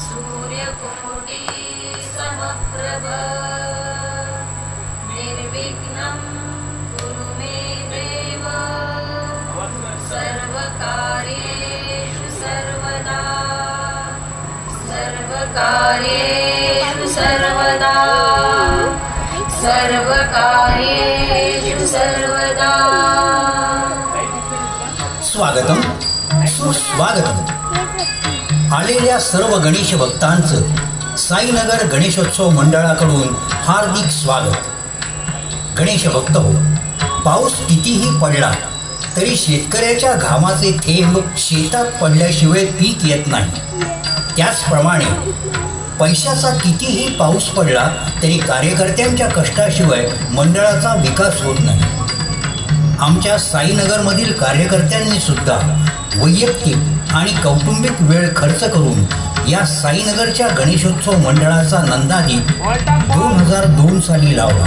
सूर्यकोटि समप्रभ निर्विघ्नं कुरु मे देव सर्वकार्येषु सर्वदा सर्वकार्येषु सर्वदा सर्वकार्येषु सर्वदा। स्वागतम सुस्वागतम। आलेल्या सर्व गणेश भक्तांचं साईनगर गणेशोत्सव मंडळाकडून हार्दिक स्वागत। गणेश भक्त हो, पाऊस कितीही पडला तरी शेतकऱ्याच्या घामाचे थेंब शेतात पडल्याशिवाय पीक येत नाही। त्याचप्रमाणे पैशाचा कितीही पाऊस पडला तरी कार्यकर्त्यांच्या कष्टाशिवाय मंडळाचा विकास होत नाही। आमच्या साईनगरमधील कार्यकर्त्यांनी सुद्धा वैयक्तिक आणि कौटुंबिक वेळ खर्च करून या साईनगरच्या गणेशोत्सव मंडळाचा नंदादीप 2002 साली लावला।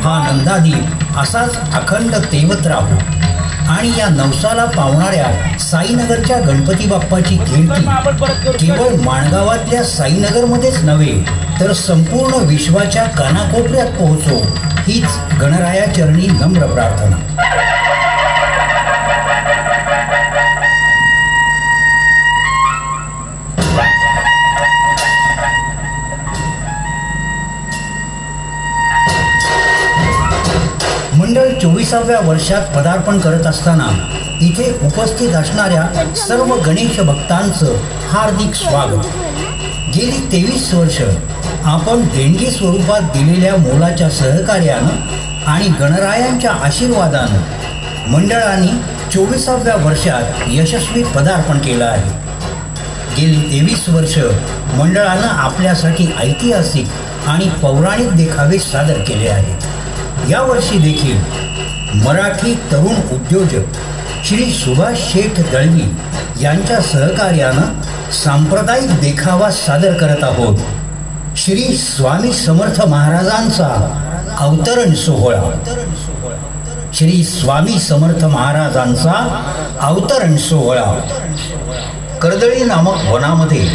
हा नंदादीप असाच अखंड तेवत राहू आणि या नवसाला पावणाऱ्या साईनगरच्या गणपती बाप्पाची कीर्ती केवळ माणगावातल्या साईनगरमध्येच नव्हे तर संपूर्ण विश्वाच्या कानाकोपऱ्यात पोहोचो हीच गणराया चरणी नम्र प्रार्थना। मंडळ 24व्या वर्षात पदार्पण करत असताना इथे उपस्थित असणाऱ्या सर्व गणेश भक्तांचं हार्दिक स्वागत। गेली 23 वर्ष आपण देणगी स्वरूपात दिलेल्या मोलाच्या सहकार्यानं आणि गणरायांच्या आशीर्वादानं मंडळाने 24व्या वर्षात यशस्वी पदार्पण केलं आहे। गेली 23 वर्ष मंडळानं आपल्यासाठी ऐतिहासिक आणि पौराणिक देखावे सादर केले आहेत। यावर्षी देखील मराठी तरुण उद्योजक श्री सुभाष शेठ दळवी यांच्या सहकार्यानं सांप्रदायिक देखावा सादर करत आहोत। श्री स्वामी समर्थ महाराजांचा अवतरण सोहळा। श्री स्वामी समर्थ महाराजांचा अवतरण सोहळा। कर्दळी नामक वनामध्ये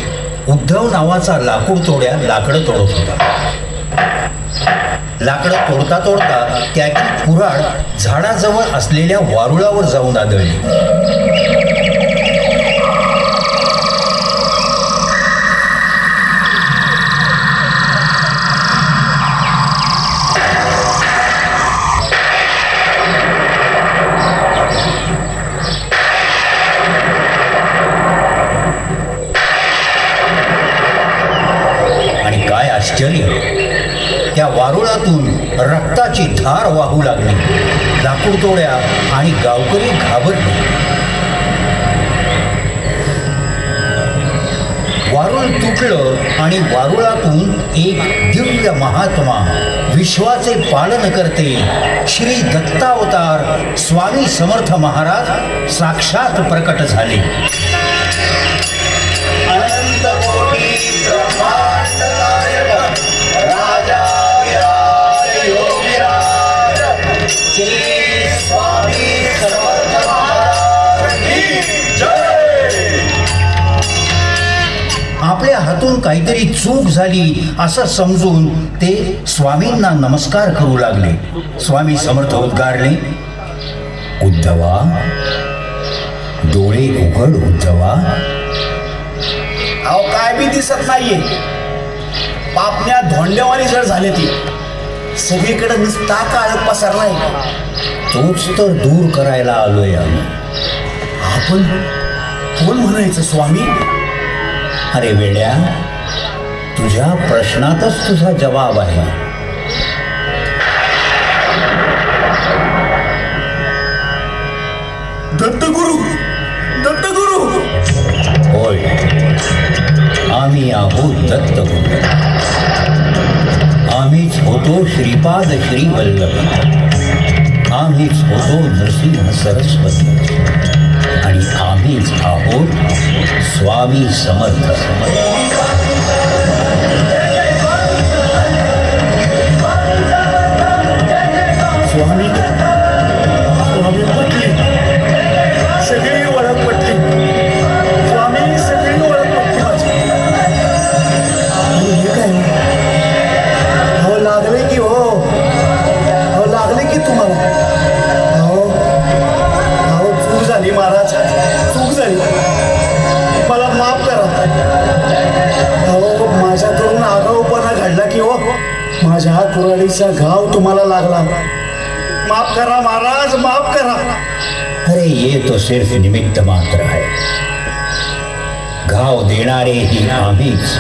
उद्धव नावाचा लाकूड तोड्या लाकडं तोडत होता। लाकडं तोडता तोडता त्याची कुऱ्हाड झाडाजवळ असलेल्या वारुळावर जाऊन आदळली। आणि काय आश्चर्य, त्या वारुळातून रक्ताची धार वाहू लागली। लाकूड तोड्या आणि गावकरी घाबरले। वारुळ तुटलं आणि वारुळातून एक दिव्य महात्मा विश्वाचे पालन करते श्री दत्तावतार स्वामी समर्थ महाराज साक्षात प्रकट झाले। आपल्या हातून काहीतरी चूक झाली असं समजून ते स्वामींना नमस्कार करू लागले। स्वामी समर्थ उद्गारले, उद्धवा डोळे उघड उद्धवा। अहो काय बी दिसत नाहीये, पापण्या धोंड्यावानी जर झाले ती सगळीकडे नुसता काळ पसरलाय। तोच तर दूर करायला आलोय आम्ही। आपण कोण म्हणायचं स्वामी? अरे वेड्या, तुझ्या प्रश्नातच तुझा जवाब आहे। दत्तगुरु, दत्तगुरु। होय, आम्ही आहोत दत्तगुरु। आम्हीच होतो श्रीपाद श्रीवल्लभ, आम्हीच होतो नृसिंह सरस्वती आणि आम्हीच आहोत स्वामी समर्थ। स्वामी स्वामी पटली, सगळी ओळख पटली। स्वामी माझ्या कुऱ्हाडीचा घाव तुम्हाला लागला. माफ करा महाराज, माफ करा. अरे ये तो सिर्फ निमित्त मात्र है. घाव देणारे ही आम्हीच,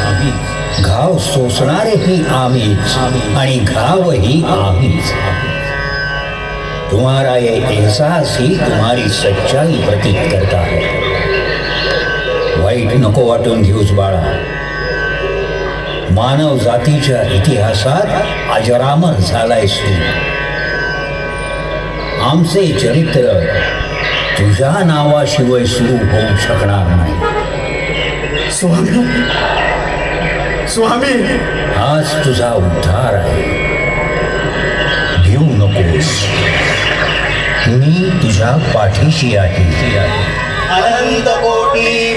घाव सोसणारे ही आम्हीच आणि घाव ही आम्हीच. तुम्हारा ये एहसास ही तुम्हारी सच्चाई प्रतीत करता है. वाईट नको वाटून घेऊस बाळा. मानव जातीच्या इतिहासात अजरामर झालायस तू. आमचे चरित्र तुझ्या नावाशिवाय सुरू होऊ शकणार नाही. स्वामी, स्वामी, आज तुझा उद्धार आहे. भिऊ नकोस, मी तुझ्या पाठीशी आहे. अनंत कोटी